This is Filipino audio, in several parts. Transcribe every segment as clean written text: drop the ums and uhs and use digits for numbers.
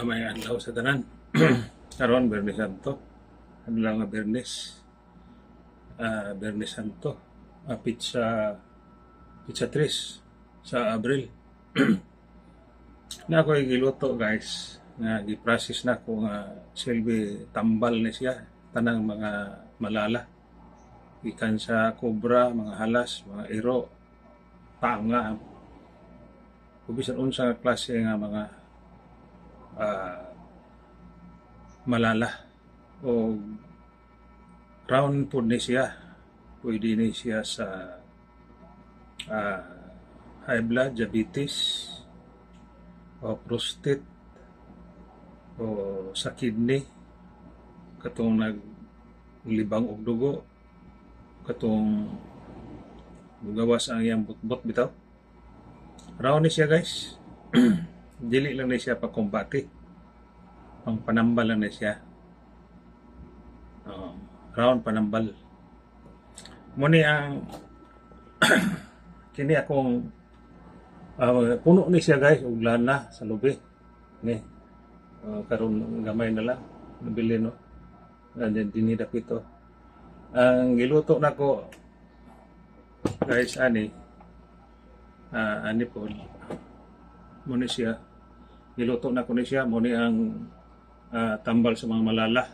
May adlaw sa tanan. Karon Bernes Santo. Ano lang nga Bernes? Bernes Santo. Pizza 3 sa Abril. Na ako giluto guys. Nga gi-process na ko nga silbi tambal na siya tanang mga malala. Ikan sa kobra, mga halas, mga iro, tanga. Bisan unsa nga klase nga mga ah, malala o round po ni siya. Pwede ni siya sa ah, high blood, diabetes, o prostate, o sa kidney, katong naglibang og dugo, katong gawas ang iyang butbot bitaw. Round ni siya guys. Dili lang ni siya pagkumbati. Pang panambal lang ni siya. Round panambal. Muni ang kini akong puno ni siya guys ug lana sa lubi ni karon gamay na lang nabili no dinidap ito ang giluto nako guys ani po muni siya giluto nako ni siya muni ang tambal sa mga malala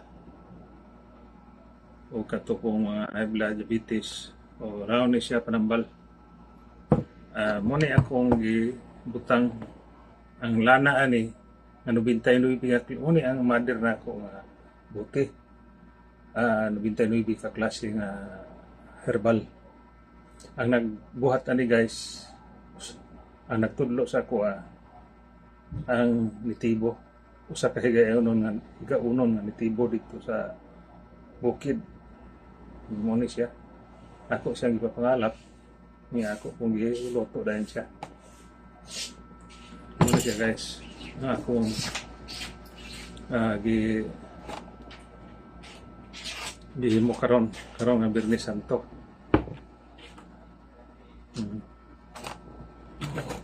o katupong mga high blood diabetes o raw ni siya panambal. Muna akong gibutang ang lana ani ano 99 pingat muna ang mother na ako nga buti 99 ka klase nga herbal ang nagbuhat ani guys ang nagtudlo sa ako ang nitibo usa ka higaunon nga nitibo dito sa bukid mo ni siya ako siyang ipapangalap niya ako kung giluto dahil siya muna siya guys akong di mo karon nga Bernes Santo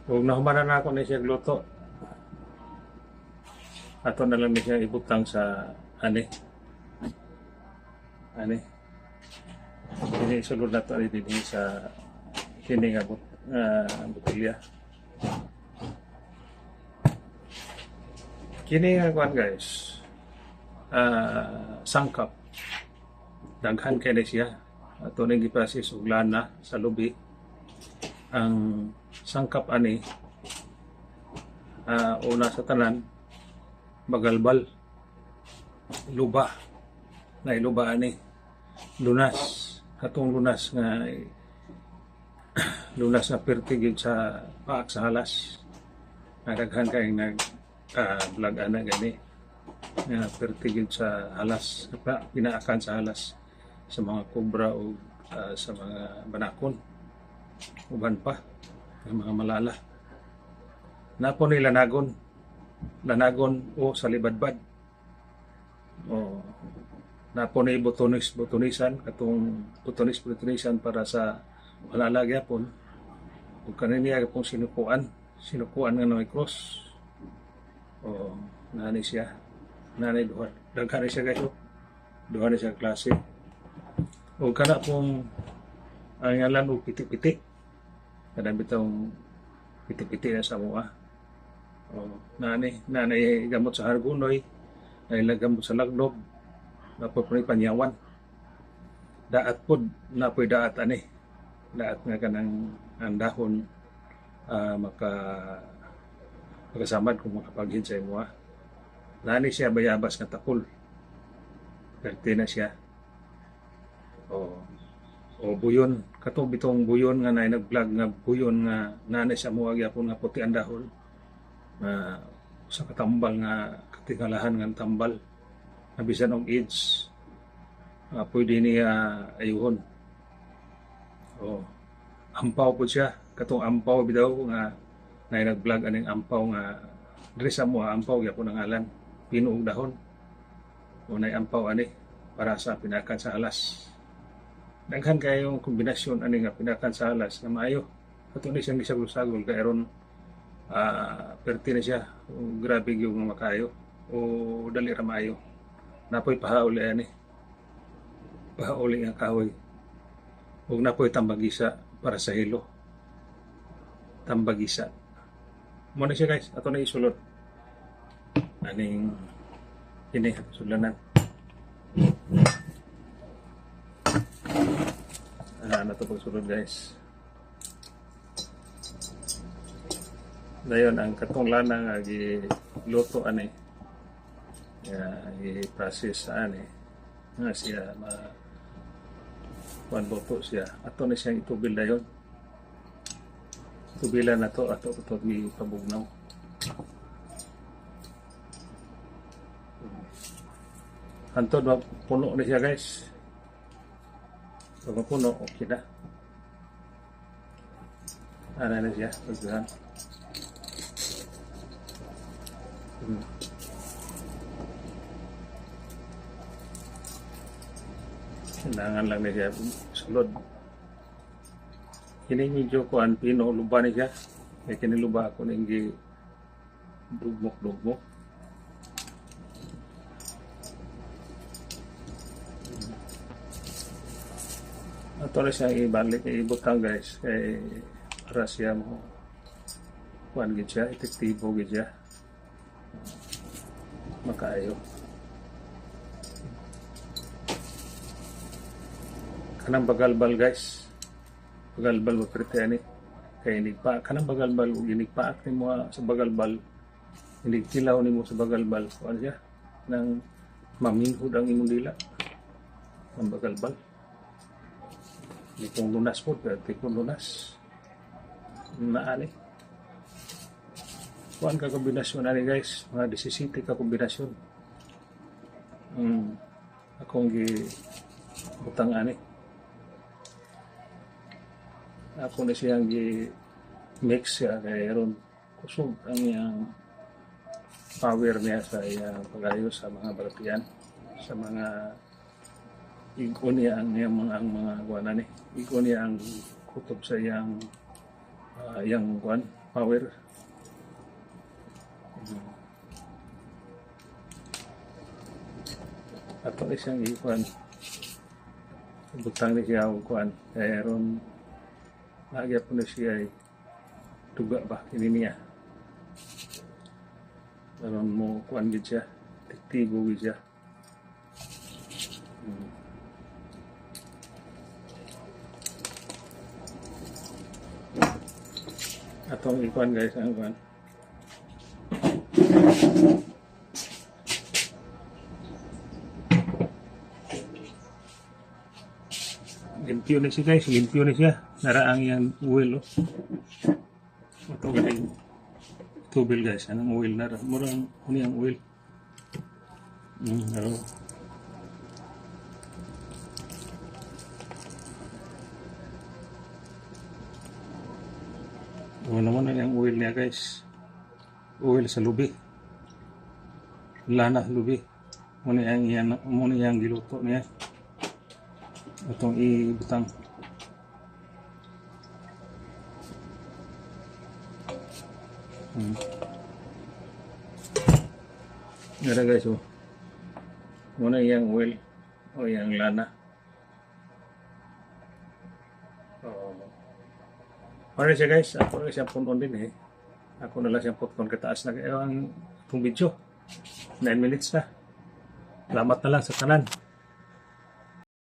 huwag na humanan na ako na siya gluto ato na lang na siya ibutang sa ani ini sulod na ito din sa kini nga butilya kini nga kuan guys sangkap daghan kay siya ato ning gipasis og lana sa lubi ang sangkap ani una sa tanan bagalbal luba na iluba ani lunas atong lunas nga pertigid sa paak sa halas nagdaghan kay vlog ana gani nga pertigid sa halas pinaakan sa halas sa mga kobra o sa mga banakon uban pa ng mga malala napo ni lanagon o sa libadbad o napo ni butonisan katong butonisan para sa malala gyapon ug kaniniya pong sinukuan nga may cross o nani siya duha daghan siya guys duha na siya klase o kana pong ang ngalan o piti-piti kada bitong piti-piti na sa mua o nani gamot sa hargunoy gamot sa lagnob napo ni panyawan daat pod napoy daat ani daat nga kanang ang dahon makasamad kung makapaghin sa imo nani siya bayabas nga tapol perte na siya o buyon katong bitong buyon nga nag-vlog nga buyon nga nani siya mo gyapon nga puti ang dahon sa katambal nga katingalahan nga tambal na bisan og AIDS pwede niya ayuhon o ampaw po siya katong ampaw bitaw nga nag-vlog aning ampaw nga diri sa mo ampaw gyapon ang ngalan pinuog dahon o nay ampaw ani para sa pinakan sa halas daghan kayong kombinasyon ani nga pinakan sa halas nga maayo ato ni siyang gisagol-sagol kay aron perte na siya grabe yung makayo o dali ra maayo. Napoy pahauli ani. Pahauli ang kahoy. Ug napoy tambagisa para sa hilo. Tambagisa. Mo na siya guys, ato na isulod. Aning ini sulanan. Ano to pagsulod guys. Dayon ang katong lana nga giluto ani. I-process ani nga siya luto siya. Ato na siyang itubil dayon. Tubilan na to ato ito gipabugnaw. Hantod puno na siya guys. Pag mapuno, okay na. Ano na siya? Pagdahan. Kailangan lang na siya sulod. Kini medyo kuan pino luba ni siya. Kaya kiniluba ako ng dugmok-dugmok. Ato na siya ibalik, ibutang guys. Kaya para siya mo kuan gid siya, epektibo gid siya. Makaayo. Kanang bagalbal guys. Bagalbal maprite ani. Kaya inigpa kanang bagalbal ug inigpaak nimo sa bagalbal. Inigtilaw nimo sa bagalbal. Kuan siya nang maminhod ang imong dila. Ang bagalbal. Itong lunas po, pero itong lunas. Naani. Kuan ka kombinasyon ani guys. Mga 17 ka kombinasyon. Akong butang ani. Ako na siyang mix siya kaya ron kusog ang iyang power niya sa iyang pag-ayos sa mga balatian, sa mga igon niya ang mga kuan ni. Igon niya ang kutob sa iyang kuan power. Ato na siyang ikuan. Butang ni siya ang kuan kaya ron lagi po na siya ay tuga ba kini niya. Aron mo kuan gid siya, tiktibo gid siya. Atong ikuan guys ang kuan. Limpyo na siya guys, limpyo na siya. Naraang yung oil oh. Ito galing tubil guys, anong oil na rin. Murang ang oil. Naro. Naman na yung oil niya guys. Oil sa lubi. Lana lubi. Muna yung giluto niya. Itong ibutang. Gara guys oh. Muna yung oil o yung lana. Ano siya guys, ako na siyang punon din eh. Ako na lang siyang punon kataas na ang itong video. 9 minutes na. Salamat na lang sa kanan.